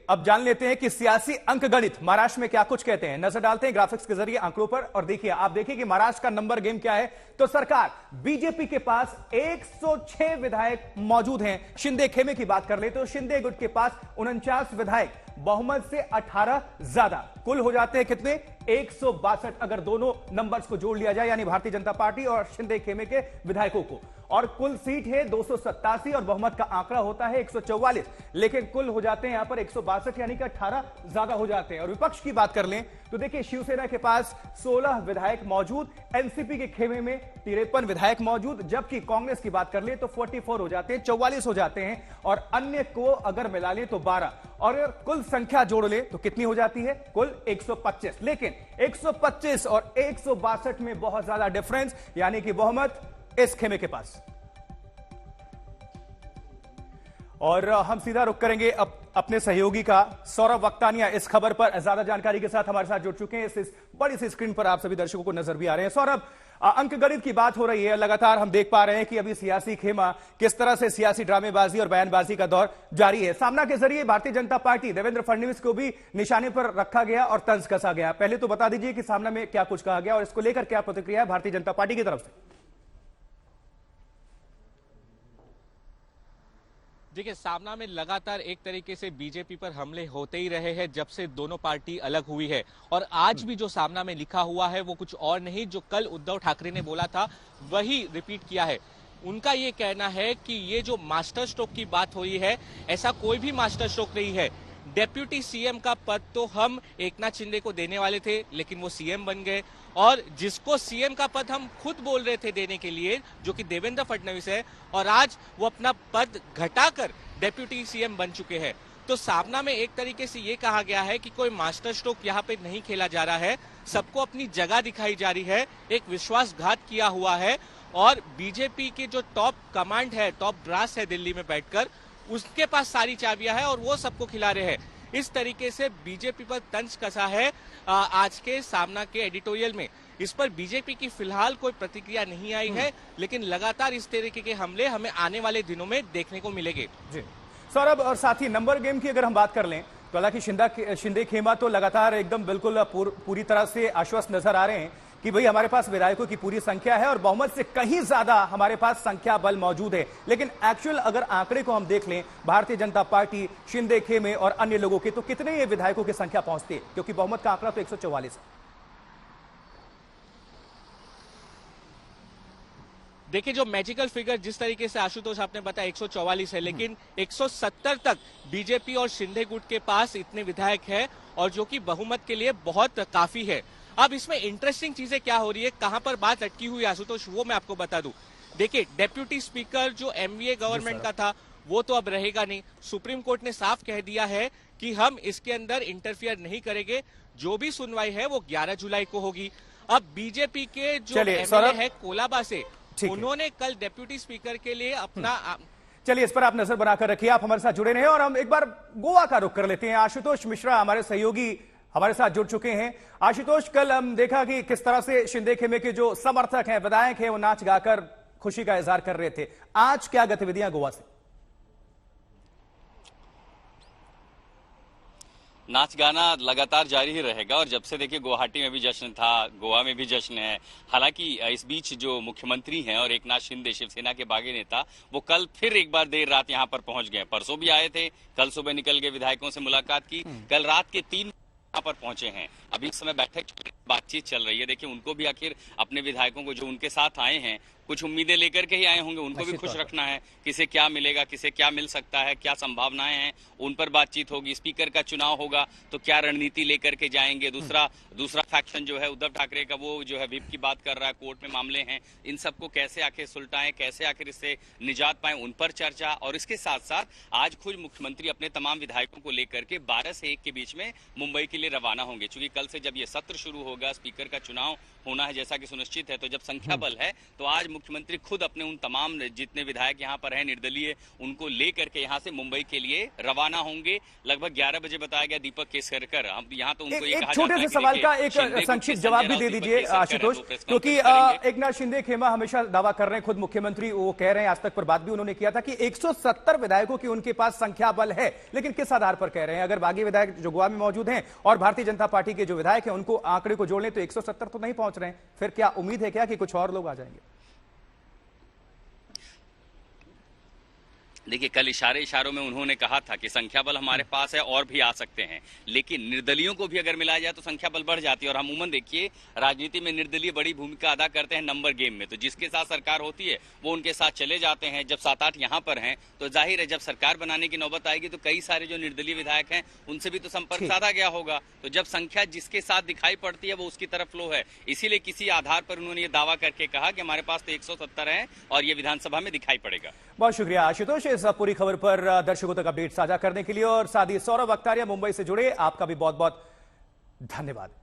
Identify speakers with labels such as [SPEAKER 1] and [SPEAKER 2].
[SPEAKER 1] अब जान लेते हैं कि सियासी अंकगणित महाराष्ट्र में क्या कुछ कहते हैं। नजर डालते हैं ग्राफिक्स के जरिए आंकड़ों पर और देखिए, आप देखिए कि महाराष्ट्र का नंबर गेम क्या है। तो सरकार बीजेपी के पास 106 विधायक मौजूद हैं। शिंदे खेमे की बात कर ले तो शिंदे गुट के पास 49 विधायक, बहुमत से 18 ज्यादा, कुल हो जाते हैं कितने? 162 अगर दोनों नंबर्स को जोड़ लिया जाए, यानी भारतीय जनता पार्टी और शिंदे खेमे के विधायकों को। और कुल सीट है 287 और बहुमत का आंकड़ा होता है 144, लेकिन कुल हो जाते हैं यहां पर 162, यानी कि 18 ज्यादा हो जाते हैं। और विपक्ष की बात कर लें तो देखिए, शिवसेना के पास 16 विधायक मौजूद, एनसीपी के खेमे में 53 विधायक मौजूद, जबकि कांग्रेस की बात कर ले तो 44 हो जाते हैं, 44 हो जाते हैं, और अन्य को अगर मिला ले तो 12, और कुल संख्या जोड़ ले तो कितनी हो जाती है? कुल 125। लेकिन 125 और 162 में बहुत ज्यादा डिफरेंस, यानी कि बहुमत इस खेमे के पास। और हम सीधा रुक करेंगे अपने सहयोगी का सौरभ वक्तानिया इस खबर पर ज्यादा जानकारी के साथ हमारे साथ जुड़ चुके हैं। इस बड़ी सी स्क्रीन पर आप सभी दर्शकों को नजर भी आ रहे हैं। सौरभ, अंकगणित की बात हो रही है, लगातार हम देख पा रहे हैं कि अभी सियासी खेमा किस तरह से सियासी ड्रामेबाजी और बयानबाजी का दौर जारी है। सामना के जरिए भारतीय जनता पार्टी, देवेंद्र फडणवीस को भी निशाने पर रखा गया और तंज कसा गया। पहले तो बता दीजिए कि सामना में क्या कुछ कहा गया और इसको लेकर क्या प्रतिक्रिया है भारतीय जनता पार्टी की तरफ से।
[SPEAKER 2] देखिए, सामना में लगातार एक तरीके से बीजेपी पर हमले होते ही रहे हैं जब से दोनों पार्टी अलग हुई है। और आज भी जो सामना में लिखा हुआ है वो कुछ और नहीं, जो कल उद्धव ठाकरे ने बोला था वही रिपीट किया है। उनका ये कहना है कि ये जो मास्टर स्ट्रोक की बात हुई है, ऐसा कोई भी मास्टर स्ट्रोक नहीं है। डेप्यूटी सीएम का पद तो हम एकनाथ शिंदे को देने वाले थे, लेकिन वो सीएम बन गए, और जिसको सीएम का पद हम खुद बोल रहे थे देने के लिए, जो कि देवेंद्र फडणवीस है, और आज वो अपना पद घटाकर डेप्यूटी सीएम बन चुके हैं। तो सामना में एक तरीके से ये कहा गया है कि कोई मास्टर स्ट्रोक यहाँ पे नहीं खेला जा रहा है, सबको अपनी जगह दिखाई जा रही है, एक विश्वासघात किया हुआ है, और बीजेपी के जो टॉप कमांड है, टॉप ब्रास है दिल्ली में बैठकर, उसके पास सारी चाबियां हैं और वो सबको खिला रहे हैं। इस तरीके से बीजेपी पर तंज कसा है आज के सामना के एडिटोरियल में। इस पर बीजेपी की फिलहाल कोई प्रतिक्रिया नहीं आई है, लेकिन लगातार इस तरीके के हमले हमें आने वाले दिनों में देखने को मिलेंगे।
[SPEAKER 1] जी सौरभ, और साथ ही नंबर गेम की अगर हम बात कर लें तो हालांकि शिंदे खेमा तो लगातार एकदम बिल्कुल पूरी तरह से आश्वस्त नजर आ रहे हैं कि भाई हमारे पास विधायकों की पूरी संख्या है और बहुमत से कहीं ज्यादा हमारे पास संख्या बल मौजूद है। लेकिन एक्चुअल अगर आंकड़े को हम देख लें, भारतीय जनता पार्टी, शिंदे खेमे और अन्य लोगों के, तो कितने ये विधायकों की संख्या पहुंचती है? क्योंकि बहुमत का आंकड़ा तो 144 है।
[SPEAKER 2] देखिए, जो मैजिकल फिगर जिस तरीके से आशुतोष आपने बताया 144 है, लेकिन 170 तक बीजेपी और शिंदे गुट के पास इतने विधायक है, और जो कि बहुमत के लिए बहुत काफी है। अब इसमें इंटरेस्टिंग चीजें क्या हो रही है, कहां पर बात अटकी हुई आशुतोष, वो मैं आपको बता दूं। देखिए, डेप्यूटी स्पीकर जो एमवीए गवर्नमेंट का था वो तो अब रहेगा नहीं। सुप्रीम कोर्ट ने साफ कह दिया है कि हम इसके अंदर इंटरफियर नहीं करेंगे, जो भी सुनवाई है वो 11 जुलाई को होगी। अब बीजेपी के जो एमएलए है कोलाबा से, उन्होंने कल डेप्यूटी स्पीकर के लिए अपना
[SPEAKER 1] चलिए, इस पर आप नजर बनाकर रखिए, आप हमारे साथ जुड़े रहे और हम एक बार गोवा का रुख कर लेते हैं। आशुतोष मिश्रा हमारे सहयोगी हमारे साथ जुड़ चुके हैं। आशुतोष, कल हम देखा कि किस तरह से शिंदे खेमे के जो समर्थक हैं, विधायक हैं, वो नाच गाकर खुशी का इजहार कर रहे थे। आज क्या गतिविधियां गोवा से?
[SPEAKER 3] नाच गाना लगातार जारी ही रहेगा, और जब से देखिए गुवाहाटी में भी जश्न था, गोवा में भी जश्न है। हालांकि इस बीच जो मुख्यमंत्री हैं और एकनाथ शिंदे शिवसेना के बागी नेता, वो कल फिर एक बार देर रात यहां पर पहुंच गए। परसों भी आए थे, कल सुबह निकल गए, विधायकों से मुलाकात की, कल रात के 3 पर पहुंचे हैं। अभी इस समय बैठक बातचीत चल रही है। देखिए, उनको भी आखिर अपने विधायकों को जो उनके साथ आए हैं, कुछ उम्मीदें लेकर के ही आए होंगे, उनको भी खुश रखना है। किसे क्या मिलेगा, किसे क्या मिल सकता है, क्या संभावनाएं हैं, उन पर बातचीत होगी। स्पीकर का चुनाव होगा तो क्या रणनीति लेकर के जाएंगे। दूसरा फैक्शन जो है उद्धव ठाकरे का, वो जो है विप की बात कर रहा है, कोर्ट में मामले हैं, इन सबको कैसे आखिर सुलटाएं, कैसे आखिर इससे निजात पाएं, उन पर चर्चा। और इसके साथ साथ आज खुद मुख्यमंत्री अपने तमाम विधायकों को लेकर के 12 से 1 के बीच में मुंबई के लिए रवाना होंगे। चूंकि कल से जब ये सत्र शुरू होगा, स्पीकर का चुनाव होना है जैसा कि सुनिश्चित है, तो जब संख्या बल है तो आज मुख्यमंत्री खुद अपने उन तमाम जितने विधायक यहाँ पर हैं निर्दलीय, उनको लेकर के यहाँ से मुंबई के लिए रवाना होंगे। लगभग 11 बजे बताया गया दीपक केसरकर, हम यहाँ तो उनको
[SPEAKER 1] एक छोटे से सवाल का एक संक्षिप्त जवाब भी दे दीजिए आशुतोष, क्योंकि एकनाथ शिंदे खेमा हमेशा दावा कर रहे हैं, खुद मुख्यमंत्री वो कह रहे हैं, आज तक पर बात भी उन्होंने किया था कि 170 विधायकों की उनके पास संख्या बल है, लेकिन किस आधार पर कह रहे हैं? अगर बागी विधायक जो गोवा में मौजूद हैं और भारतीय जनता पार्टी के जो विधायक हैं उनको आंकड़े को जोड़ लें तो 170 तो नहीं पहुंच रहे हैं, फिर क्या उम्मीद है क्या कि कुछ और लोग आ जाएंगे?
[SPEAKER 3] देखिए, कल इशारों में उन्होंने कहा था कि संख्या बल हमारे पास है और भी आ सकते हैं, लेकिन निर्दलियों को भी अगर मिलाया जाए तो संख्या बल बढ़ जाती है। और अमूमन देखिए, राजनीति में निर्दलीय बड़ी भूमिका अदा करते हैं नंबर गेम में, तो जिसके साथ सरकार होती है वो उनके साथ चले जाते हैं। जब 7-8 यहाँ पर हैं तो जाहिर है जब सरकार बनाने की नौबत आएगी तो कई सारे जो निर्दलीय विधायक हैं उनसे भी तो संपर्क साधा गया होगा, तो जब संख्या जिसके साथ दिखाई पड़ती है वो उसकी तरफ फ्लो है। इसीलिए किसी आधार पर उन्होंने ये दावा करके कहा कि हमारे पास तो 170 है और ये विधानसभा में दिखाई पड़ेगा।
[SPEAKER 1] बहुत शुक्रिया आशुतोष इस पूरी खबर पर दर्शकों तक अपडेट साझा करने के लिए, और साथ ही सौरभ अख्तारिया मुंबई से जुड़े, आपका भी बहुत बहुत धन्यवाद।